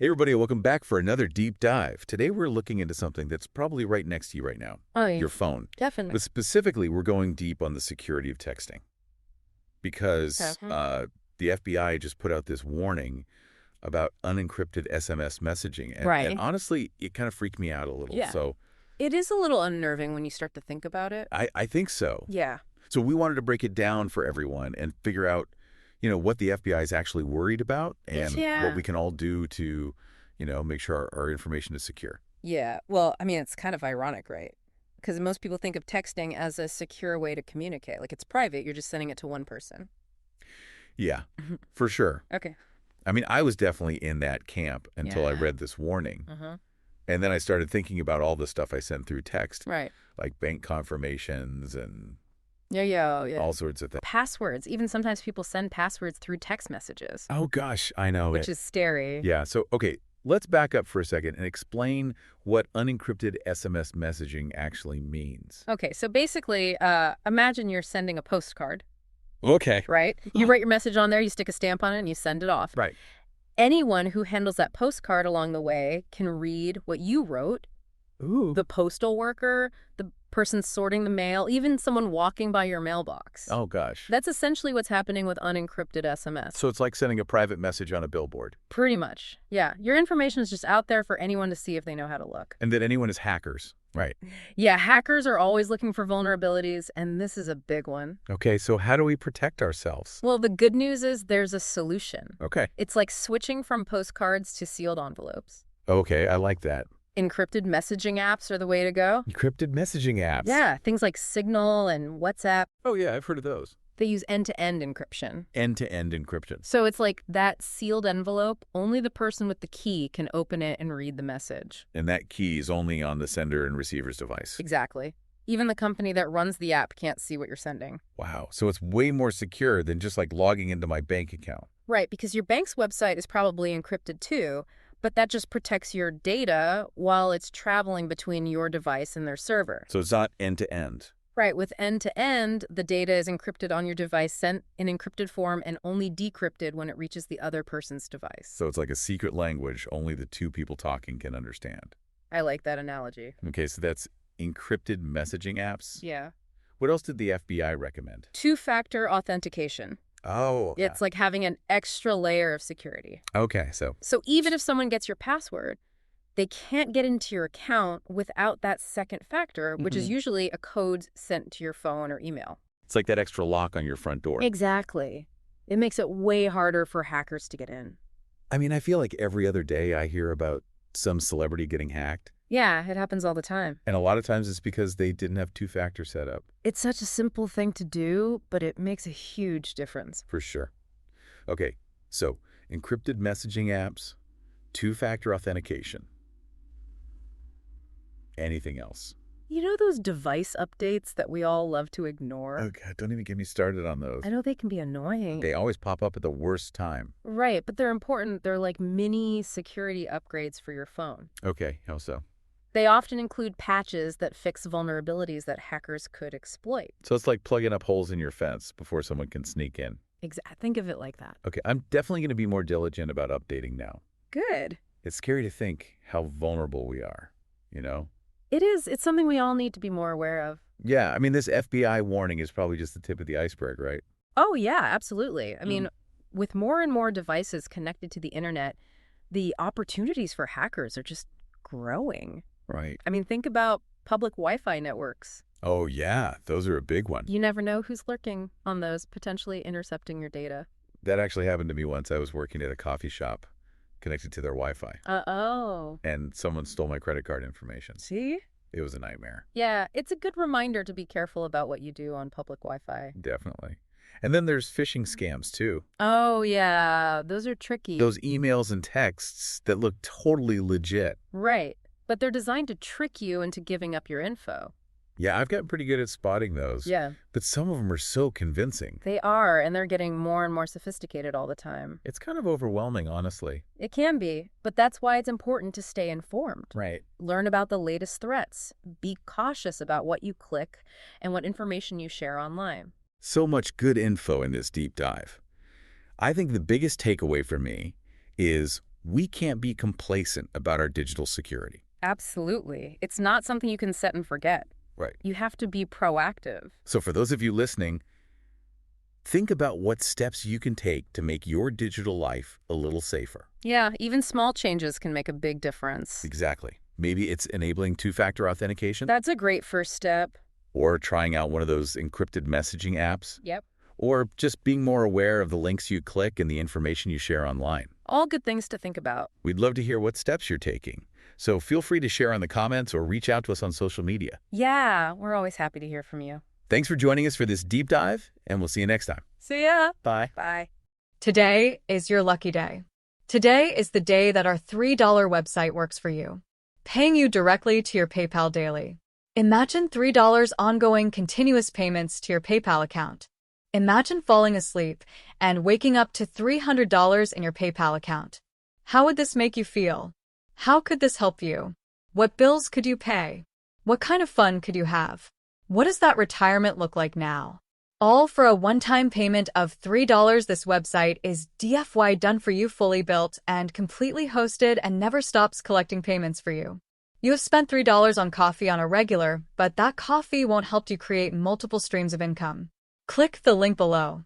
Hey everybody, welcome back for another deep dive. Today we're looking into something that's probably right next to you right now. Oh, yeah. Your phone. Definitely. But specifically, we're going deep on the security of texting. Because Okay. the FBI just put out this warning about unencrypted SMS messaging. And Right. honestly, it kind of freaked me out a little. Yeah. So It is a little unnerving when you start to think about it. I think so. Yeah. So we wanted to break it down for everyone and figure out, what the FBI is actually worried about and what we can all do to, make sure our information is secure. Yeah. Well, I mean, it's kind of ironic, right? Because most people think of texting as a secure way to communicate. Like, it's private. You're just sending it to one person. Yeah, for sure. Okay. I mean, I was definitely in that camp until I Yeah. read this warning. Uh-huh. And then I started thinking about all the stuff I sent through text, Right. like bank confirmations and Yeah. all sorts of things. Passwords. Even sometimes people send passwords through text messages, Oh, gosh, I know which it. is scary. Yeah, so, okay, let's back up for a second and explain what unencrypted SMS messaging actually means. Okay. So basically, imagine you're sending a postcard, Okay. right? You write your message on there, you stick a stamp on it, and you send it off. Right. Anyone who handles that postcard along the way can read what you wrote. Ooh. The postal worker, the person sorting the mail, even someone walking by your mailbox. Oh, gosh. That's essentially what's happening with unencrypted SMS. So it's like sending a private message on a billboard. Pretty much. Yeah. Your information is just out there for anyone to see if they know how to look. And that anyone is hackers. Right. Yeah, hackers are always looking for vulnerabilities, and this is a big one. Okay, so how do we protect ourselves? Well, the good news is there's a solution. Okay. It's like switching from postcards to sealed envelopes. Okay, I like that. Encrypted messaging apps are the way to go. Encrypted messaging apps. Yeah, things like Signal and WhatsApp, Oh, yeah, I've heard of those. they use end-to-end encryption. End-to-end encryption. So it's like that sealed envelope, only the person with the key can open it and read the message. And that key is only on the sender and receiver's device. Exactly. Even the company that runs the app can't see what you're sending. Wow, so it's way more secure than just like logging into my bank account. Right, because your bank's website is probably encrypted too, but that just protects your data while it's traveling between your device and their server. So it's not end-to-end. Right, with end-to-end, the data is encrypted on your device, sent in encrypted form, and only decrypted when it reaches the other person's device. So it's like a secret language only the two people talking can understand. I like that analogy. Okay, so that's encrypted messaging apps. Yeah. What else did the FBI recommend? Two-factor authentication. Oh. It's like having an extra layer of security. Okay, so. So even if someone gets your password, they can't get into your account without that second factor, which is usually a code sent to your phone or email. It's like that extra lock on your front door. Exactly. It makes it way harder for hackers to get in. I mean, I feel like every other day I hear about some celebrity getting hacked. Yeah, it happens all the time. And a lot of times it's because they didn't have two-factor set up. It's such a simple thing to do, but it makes a huge difference. For sure. Okay, so encrypted messaging apps, two-factor authentication. Anything else? You know those device updates that we all love to ignore? Oh, God, don't even get me started on those. I know they can be annoying. They always pop up at the worst time. Right, but they're important. They're like mini security upgrades for your phone. Okay, how so? They often include patches that fix vulnerabilities that hackers could exploit. So it's like plugging up holes in your fence before someone can sneak in. Think of it like that. Okay, I'm definitely going to be more diligent about updating now. Good. It's scary to think how vulnerable we are, you know? It is. It's something we all need to be more aware of. Yeah, I mean, this FBI warning is probably just the tip of the iceberg, right? Oh, yeah, absolutely. I mean, with more and more devices connected to the internet, the opportunities for hackers are just growing. Right. I mean, think about public Wi-Fi networks. Oh, yeah, those are a big one. You never know who's lurking on those, potentially intercepting your data. That actually happened to me once. I was working at a coffee shop connected to their Wi-Fi. Oh. And someone stole my credit card information. See? It was a nightmare. Yeah, it's a good reminder to be careful about what you do on public Wi-Fi. Definitely. And then there's phishing scams, too. Oh, yeah. Those are tricky. Those emails and texts that look totally legit. Right. But they're designed to trick you into giving up your info. Yeah, I've gotten pretty good at spotting those. Yeah. But some of them are so convincing. They are, and they're getting more and more sophisticated all the time. It's kind of overwhelming, honestly. It can be, but that's why it's important to stay informed. Right. Learn about the latest threats. Be cautious about what you click and what information you share online. So much good info in this deep dive. I think the biggest takeaway for me is we can't be complacent about our digital security. Absolutely. It's not something you can set and forget. Right. You have to be proactive. So for those of you listening, think about what steps you can take to make your digital life a little safer. Yeah, even small changes can make a big difference. Exactly. Maybe it's enabling two-factor authentication. That's a great first step. Or trying out one of those encrypted messaging apps. Yep. Or just being more aware of the links you click and the information you share online. All good things to think about. We'd love to hear what steps you're taking. So feel free to share in the comments or reach out to us on social media. Yeah, we're always happy to hear from you. Thanks for joining us for this deep dive, and we'll see you next time. See ya. Bye. Bye. Today is your lucky day. Today is the day that our $3 website works for you, paying you directly to your PayPal daily. Imagine $3 ongoing continuous payments to your PayPal account. Imagine falling asleep and waking up to $300 in your PayPal account. How would this make you feel? How could this help you? What bills could you pay? What kind of fun could you have? What does that retirement look like now? All for a one-time payment of $3. This website is DFY done for you, fully built and completely hosted, and never stops collecting payments for you. You have spent $3 on coffee on a regular, but that coffee won't help you create multiple streams of income. Click the link below.